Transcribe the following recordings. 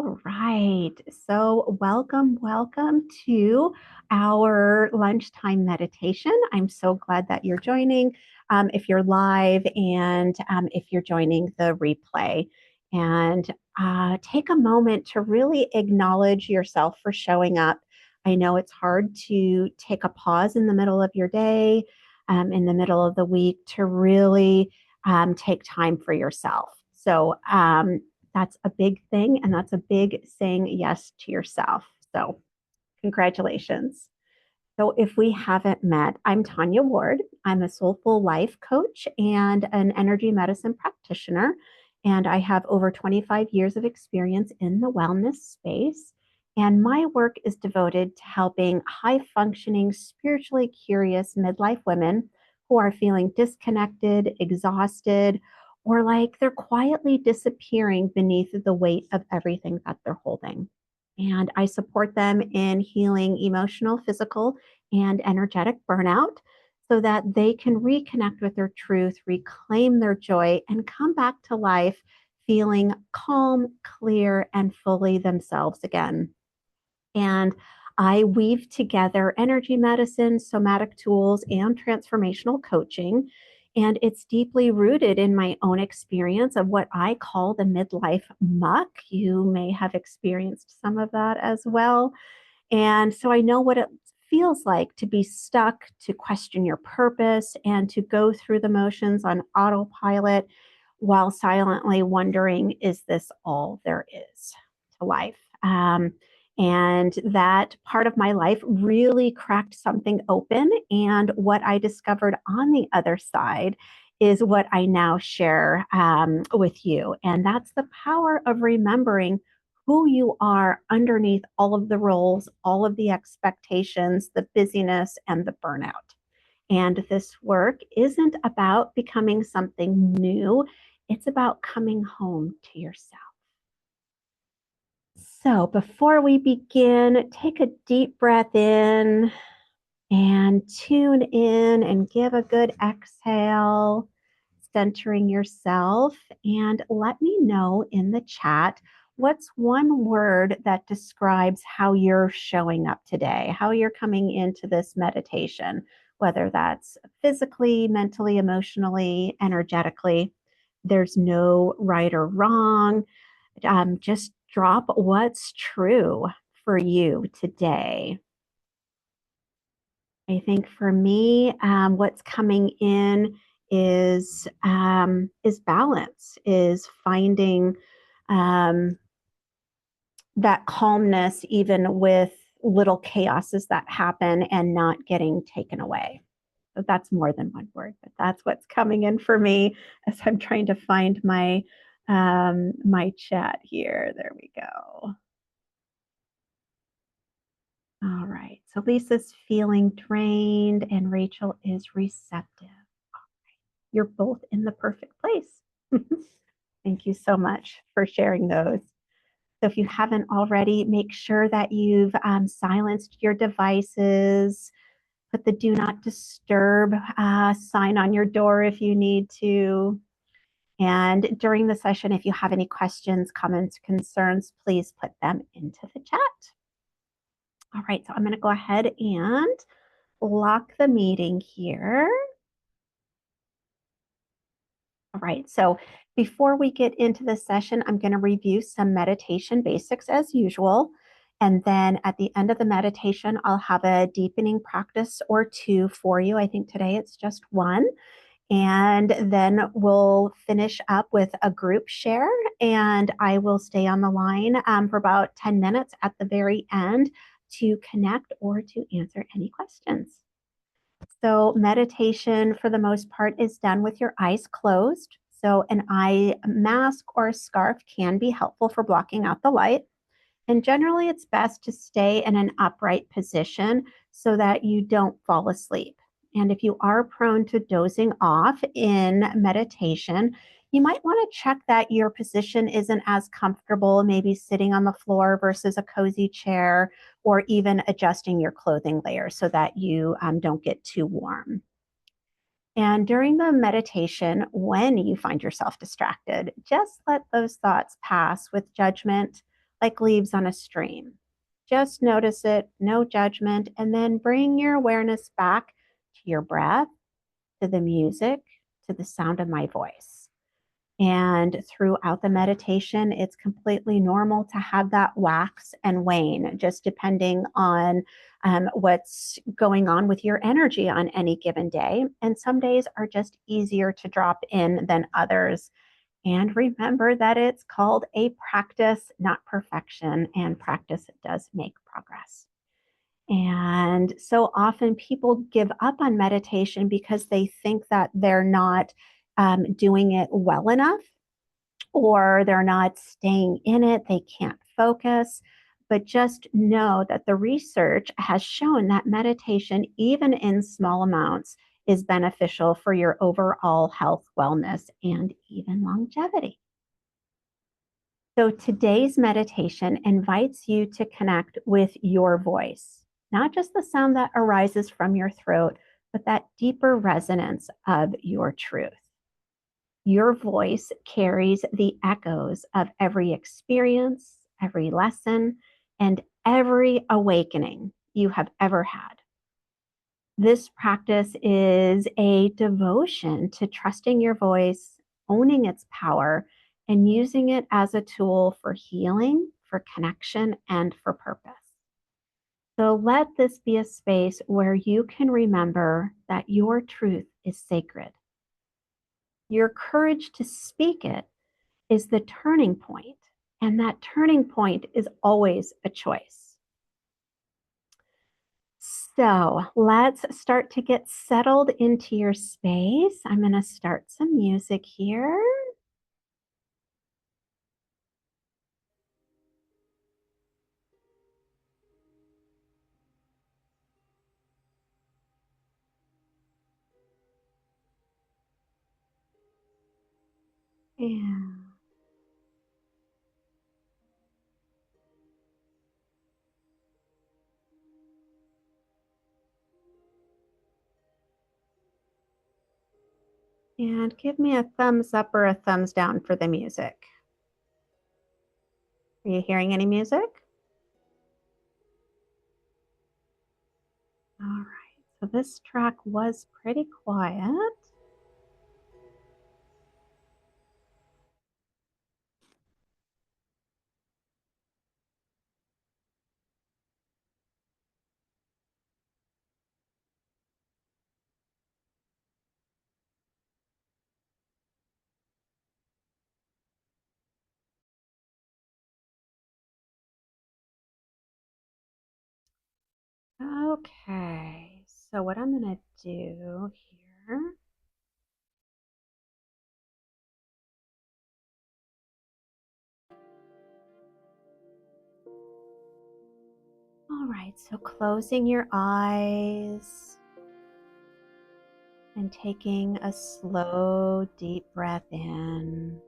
All right. So welcome to our lunchtime meditation. I'm so glad that you're joining. If you're live and if you're joining the replay, and take a moment to really acknowledge yourself for showing up. I know it's hard to take a pause in the middle of your day, in the middle of the week, to really take time for yourself. So that's a big thing, and that's a big saying yes to yourself. So, congratulations. So, if we haven't met, I'm Tanya Ward. I'm a soulful life coach and an energy medicine practitioner. And I have over 25 years of experience in the wellness space. And my work is devoted to helping high functioning, spiritually curious midlife women who are feeling disconnected, exhausted, or like they're quietly disappearing beneath the weight of everything that they're holding. And I support them in healing emotional, physical, and energetic burnout so that they can reconnect with their truth, reclaim their joy, and come back to life feeling calm, clear, and fully themselves again. And I weave together energy medicine, somatic tools, and transformational coaching. And it's deeply rooted in my own experience of what I call the midlife muck. You may have experienced some of that as well. And so I know what it feels like to be stuck, to question your purpose, and to go through the motions on autopilot while silently wondering, is this all there is to life? And that part of my life really cracked something open. And what I discovered on the other side is what I now share with you. And that's the power of remembering who you are underneath all of the roles, all of the expectations, the busyness, and the burnout. And this work isn't about becoming something new, it's about coming home to yourself. So, before we begin, take a deep breath in and tune in and give a good exhale, centering yourself. And let me know in the chat what's one word that describes how you're showing up today, how you're coming into this meditation, whether that's physically, mentally, emotionally, energetically. There's no right or wrong. Just drop what's true for you today. I think for me, what's coming in is balance, is finding that calmness even with little chaoses that happen and not getting taken away. So that's more than one word, but that's what's coming in for me as I'm trying to find my chat here. There we go. All right. So Lisa's feeling drained and Rachel is receptive. You're both in the perfect place. Thank you so much for sharing those. So if you haven't already, make sure that you've silenced your devices, put the do not disturb sign on your door if you need to. And during the session, if you have any questions, comments, concerns, please put them into the chat. All right, so I'm going to go ahead and lock the meeting here. All right, so before we get into the session, I'm going to review some meditation basics as usual. And then at the end of the meditation, I'll have a deepening practice or two for you. I think today it's just one. And then we'll finish up with a group share. And I will stay on the line for about 10 minutes at the very end to connect or to answer any questions. So meditation, for the most part, is done with your eyes closed. So an eye mask or a scarf can be helpful for blocking out the light. And generally, it's best to stay in an upright position so that you don't fall asleep. And if you are prone to dozing off in meditation, you might want to check that your position isn't as comfortable, maybe sitting on the floor versus a cozy chair, or even adjusting your clothing layer so that you don't get too warm. And during the meditation, when you find yourself distracted, just let those thoughts pass with judgment. like leaves on a stream. Just notice it, no judgment, and then bring your awareness back to your breath, to the music, to the sound of my voice. And throughout the meditation, it's completely normal to have that wax and wane, just depending on what's going on with your energy on any given day. And some days are just easier to drop in than others. And remember that it's called a practice, not perfection, and practice does make progress. And so often people give up on meditation because they think that they're not doing it well enough, or they're not staying in it, they can't focus. But just know that the research has shown that meditation, even in small amounts, is beneficial for your overall health, wellness, and even longevity. So today's meditation invites you to connect with your voice, not just the sound that arises from your throat, but that deeper resonance of your truth. Your voice carries the echoes of every experience, every lesson, and every awakening you have ever had. This practice is a devotion to trusting your voice, owning its power, and using it as a tool for healing, for connection, and for purpose. So let this be a space where you can remember that your truth is sacred. Your courage to speak it is the turning point, and that turning point is always a choice. So let's start to get settled into your space. I'm going to start some music here. Yeah. And give me a thumbs up or a thumbs down for the music. Are you hearing any music? All right. So this track was pretty quiet. Okay. So what I'm going to do here. All right. So closing your eyes and taking a slow, deep breath in.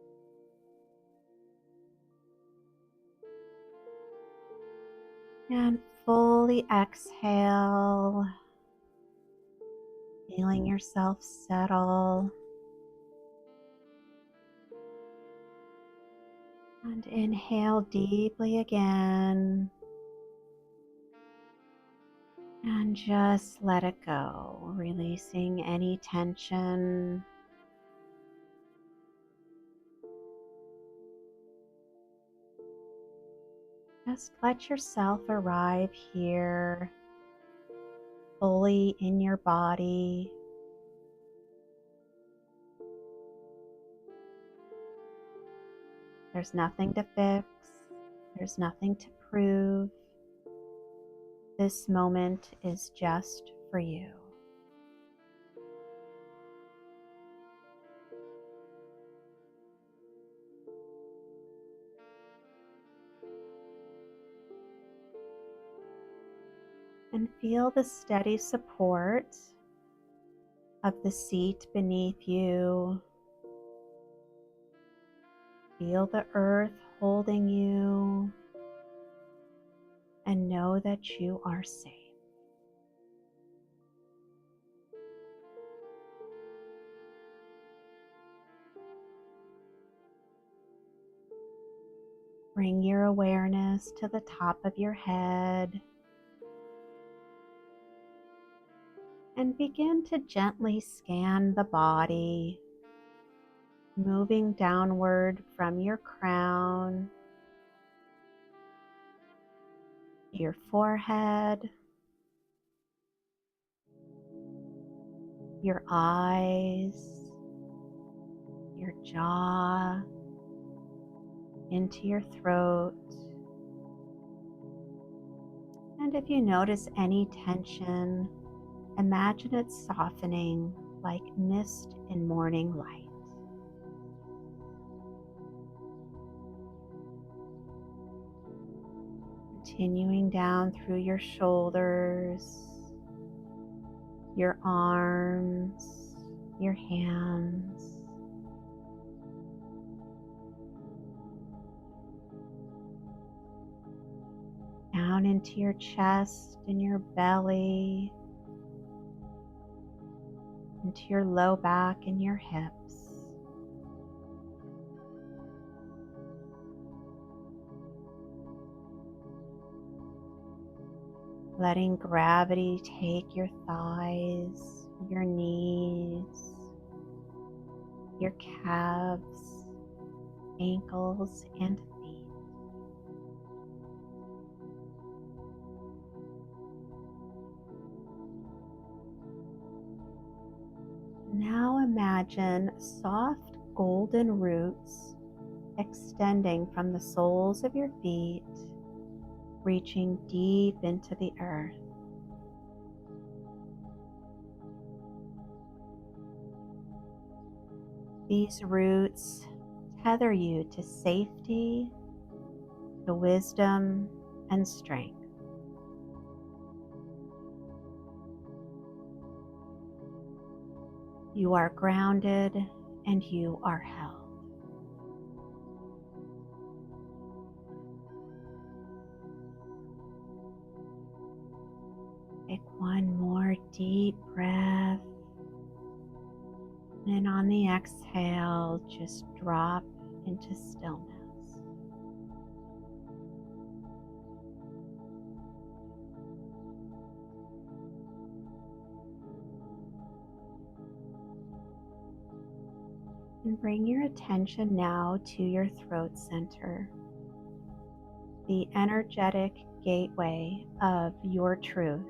And fully exhale, feeling yourself settle. And inhale deeply again. And just let it go, releasing any tension. Just let yourself arrive here, fully in your body. There's nothing to fix. There's nothing to prove. This moment is just for you. And feel the steady support of the seat beneath you. Feel the earth holding you, and know that you are safe. Bring your awareness to the top of your head and begin to gently scan the body, moving downward from your crown, your forehead, your eyes, your jaw, into your throat. And if you notice any tension, imagine it softening like mist in morning light. Continuing down through your shoulders, your arms, your hands, down into your chest and your belly, into your low back and your hips. Letting gravity take your thighs, your knees, your calves, ankles, and feet. Now imagine soft golden roots extending from the soles of your feet, reaching deep into the earth. These roots tether you to safety, to wisdom, and strength. You are grounded and you are held. Take one more deep breath. And on the exhale, just drop into stillness. And bring your attention now to your throat center, the energetic gateway of your truth.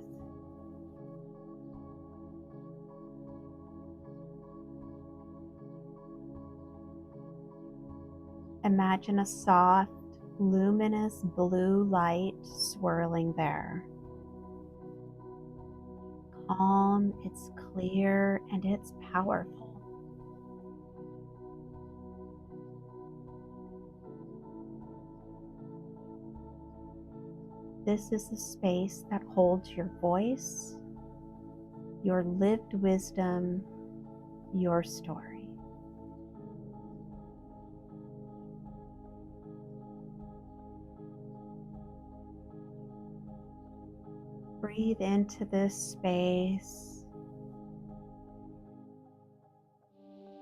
Imagine a soft, luminous blue light swirling there. Calm, it's clear, and it's powerful. This is the space that holds your voice, your lived wisdom, your story. Breathe into this space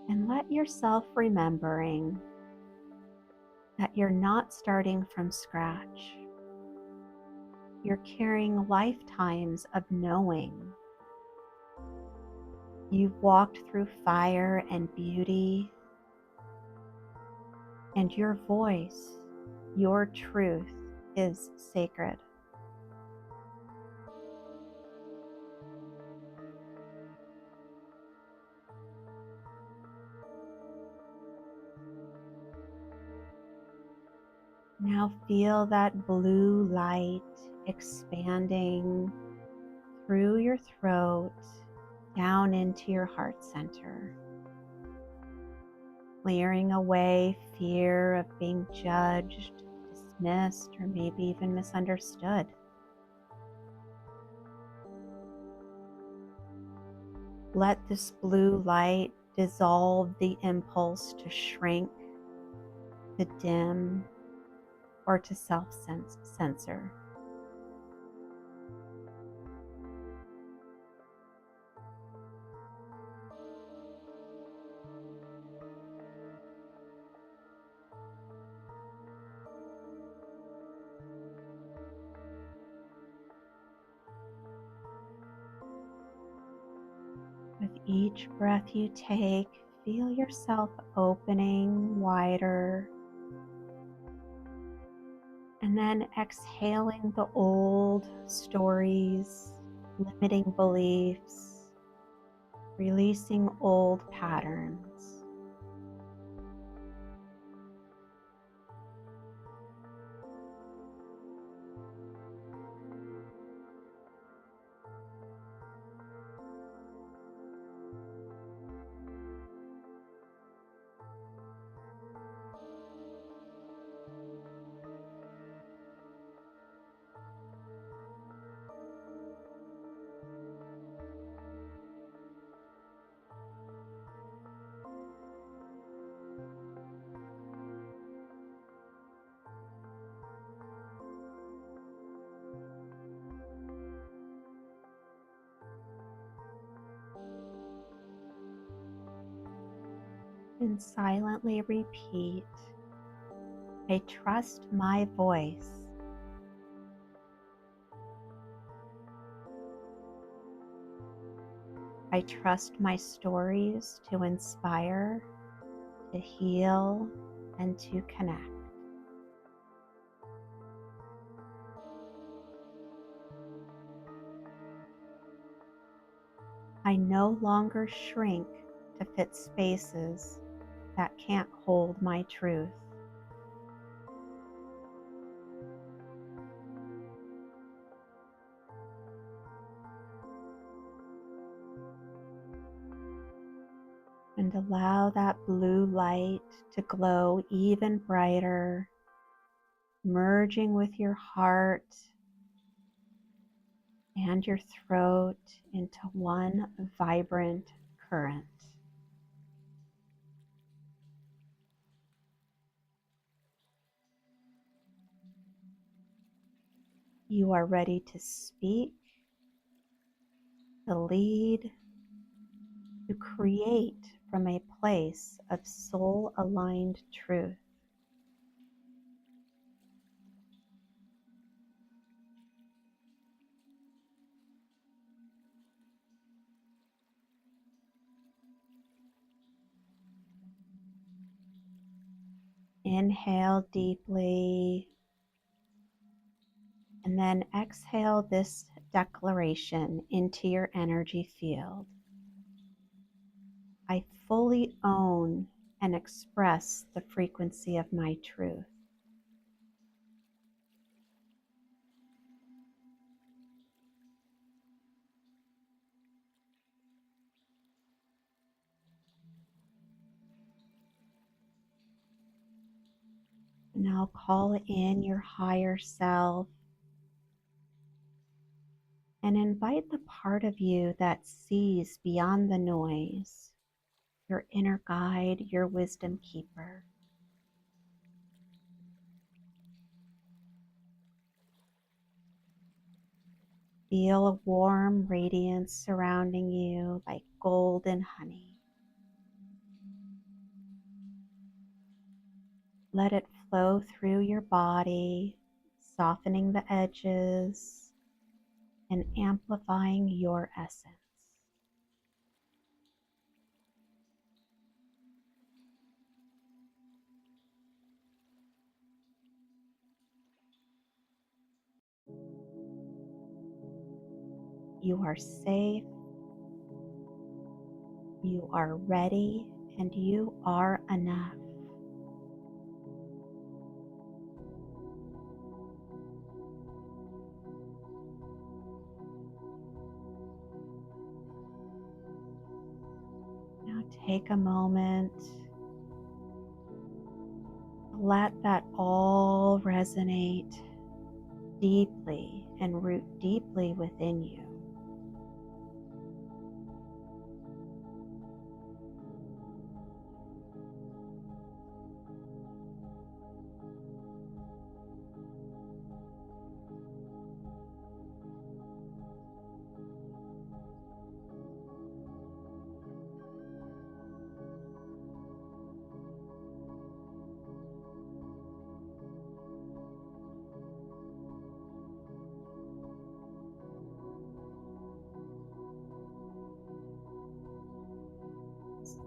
and let yourself remembering that you're not starting from scratch. You're carrying lifetimes of knowing. You've walked through fire and beauty, and your voice, your truth is sacred. Now feel that blue light expanding through your throat, down into your heart center, clearing away fear of being judged, dismissed, or maybe even misunderstood. Let this blue light dissolve the impulse to shrink, to dim, or to self-censor. Each breath you take, feel yourself opening wider, and then exhaling the old stories, limiting beliefs, releasing old patterns. And silently repeat, I trust my voice. I trust my stories to inspire, to heal, and to connect. I no longer shrink to fit spaces that can't hold my truth. And allow that blue light to glow even brighter, merging with your heart and your throat into one vibrant current. You are ready to speak, to lead, to create from a place of soul-aligned truth. Inhale deeply, and then exhale this declaration into your energy field. I fully own and express the frequency of my truth. Now call in your higher self and invite the part of you that sees beyond the noise, your inner guide, your wisdom keeper. Feel a warm radiance surrounding you like golden honey. Let it flow through your body, softening the edges and amplifying your essence. You are safe, you are ready, and you are enough. Now take a moment, let that all resonate deeply and root deeply within you.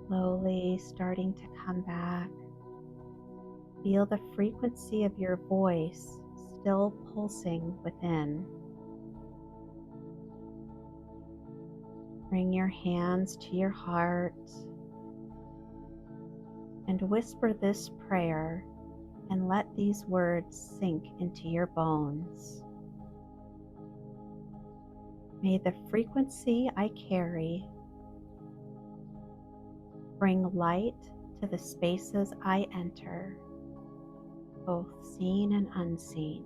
Slowly starting to come back. Feel the frequency of your voice still pulsing within. Bring your hands to your heart and whisper this prayer and let these words sink into your bones. May the frequency I carry bring light to the spaces I enter, both seen and unseen.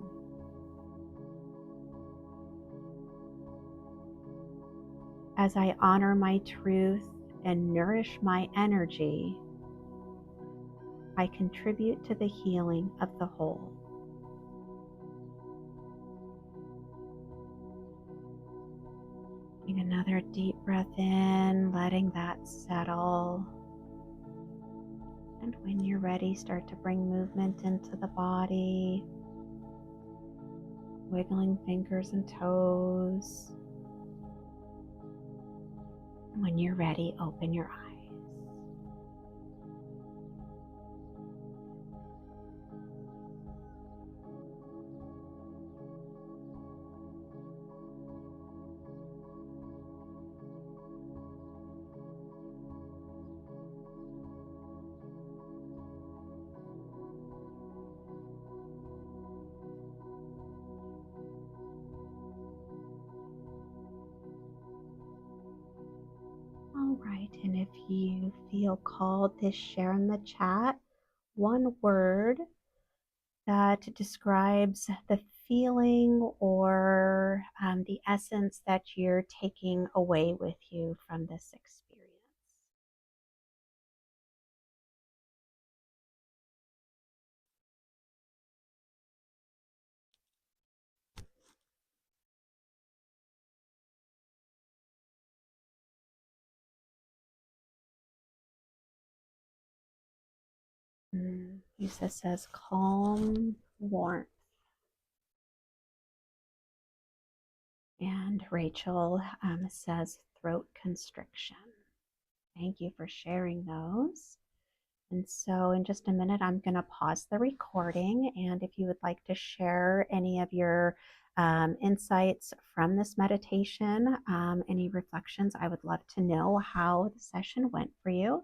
As I honor my truth and nourish my energy, I contribute to the healing of the whole. Take another deep breath in, letting that settle. And when you're ready, start to bring movement into the body, wiggling fingers and toes. And when you're ready, open your eyes. All right, and if you feel called to share in the chat one word that describes the feeling or the essence that you're taking away with you from this experience. Lisa says calm, warmth. And Rachel says throat constriction. Thank you for sharing those. And so in just a minute, I'm going to pause the recording. And if you would like to share any of your insights from this meditation, any reflections, I would love to know how the session went for you.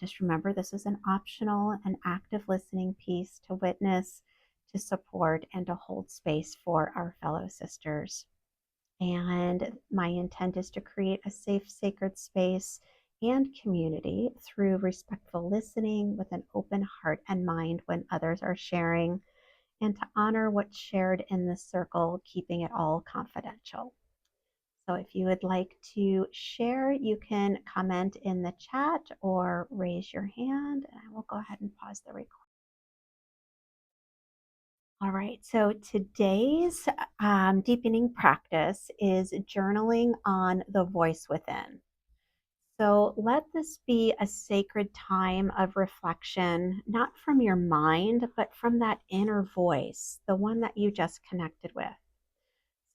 Just remember, this is an optional and active listening piece to witness, to support, and to hold space for our fellow sisters. And my intent is to create a safe, sacred space and community through respectful listening with an open heart and mind when others are sharing, and to honor what's shared in this circle, keeping it all confidential. So if you would like to share, you can comment in the chat or raise your hand, and I will go ahead and pause the recording. All right, so today's deepening practice is journaling on the voice within. So let this be a sacred time of reflection, not from your mind, but from that inner voice, the one that you just connected with.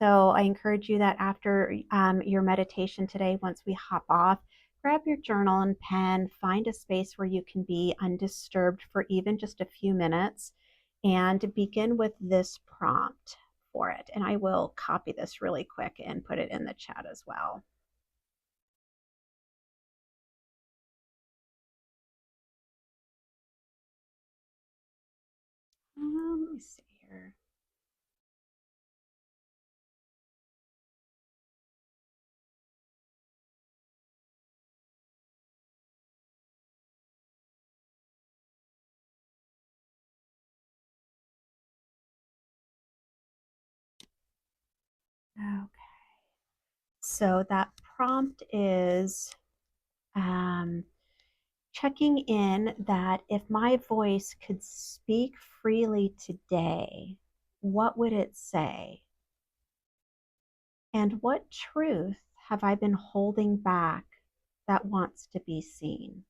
So I encourage you that after your meditation today, once we hop off, grab your journal and pen, find a space where you can be undisturbed for even just a few minutes, and begin with this prompt for it. And I will copy this really quick and put it in the chat as well. Let me see here. Okay. So that prompt is checking in that if my voice could speak freely today, what would it say? And what truth have I been holding back that wants to be seen?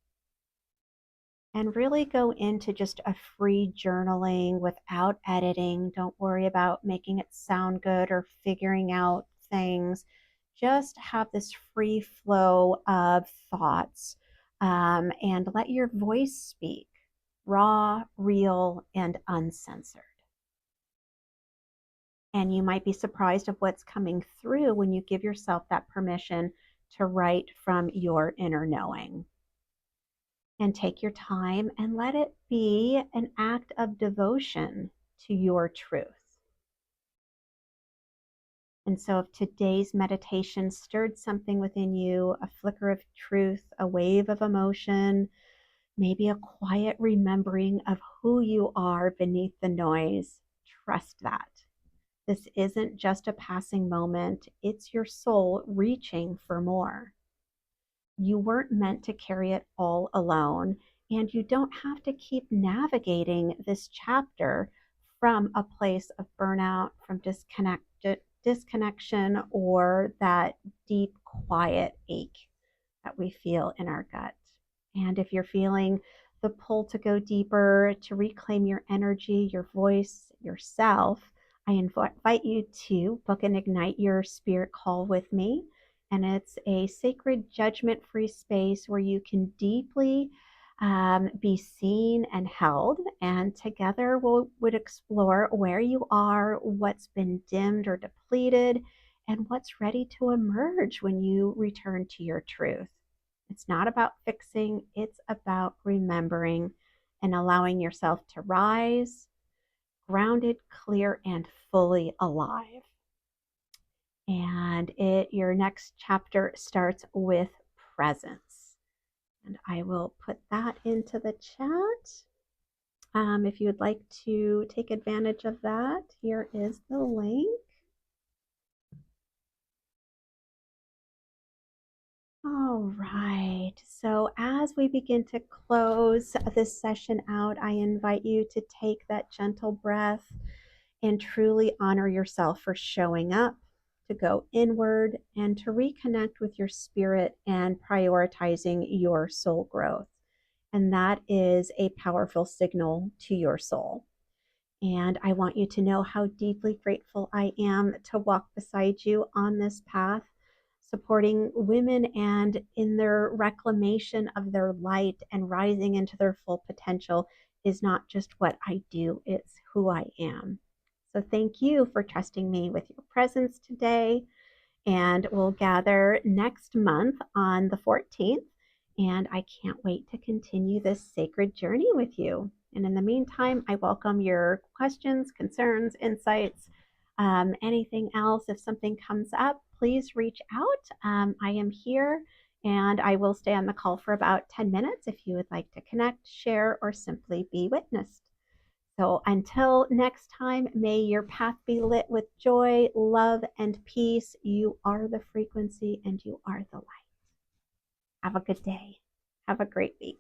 And really go into just a free journaling without editing. Don't worry about making it sound good or figuring out things. Just have this free flow of thoughts and let your voice speak, raw, real, and uncensored. And you might be surprised of what's coming through when you give yourself that permission to write from your inner knowing. And take your time and let it be an act of devotion to your truth. And so, if today's meditation stirred something within you, a flicker of truth, a wave of emotion, maybe a quiet remembering of who you are beneath the noise, trust that. This isn't just a passing moment, it's your soul reaching for more. You weren't meant to carry it all alone, and you don't have to keep navigating this chapter from a place of burnout, from disconnection, or that deep, quiet ache that we feel in our gut. And if you're feeling the pull to go deeper, to reclaim your energy, your voice, yourself, I invite you to book and ignite your spirit call with me. And it's a sacred, judgment free space where you can deeply be seen and held. And together we would explore where you are, what's been dimmed or depleted, and what's ready to emerge when you return to your truth. It's not about fixing, it's about remembering and allowing yourself to rise, grounded, clear, and fully alive. And your next chapter starts with presence. And I will put that into the chat. If you would like to take advantage of that, here is the link. All right. So, as we begin to close this session out, I invite you to take that gentle breath and truly honor yourself for showing up, to go inward, and to reconnect with your spirit and prioritizing your soul growth. And that is a powerful signal to your soul. And I want you to know how deeply grateful I am to walk beside you on this path, supporting women and in their reclamation of their light and rising into their full potential is not just what I do, it's who I am. So thank you for trusting me with your presence today. And we'll gather next month on the 14th. And I can't wait to continue this sacred journey with you. And in the meantime, I welcome your questions, concerns, insights, anything else. If something comes up, please reach out. I am here and I will stay on the call for about 10 minutes if you would like to connect, share, or simply be witnessed. So until next time, may your path be lit with joy, love, and peace. You are the frequency and you are the light. Have a good day. Have a great week.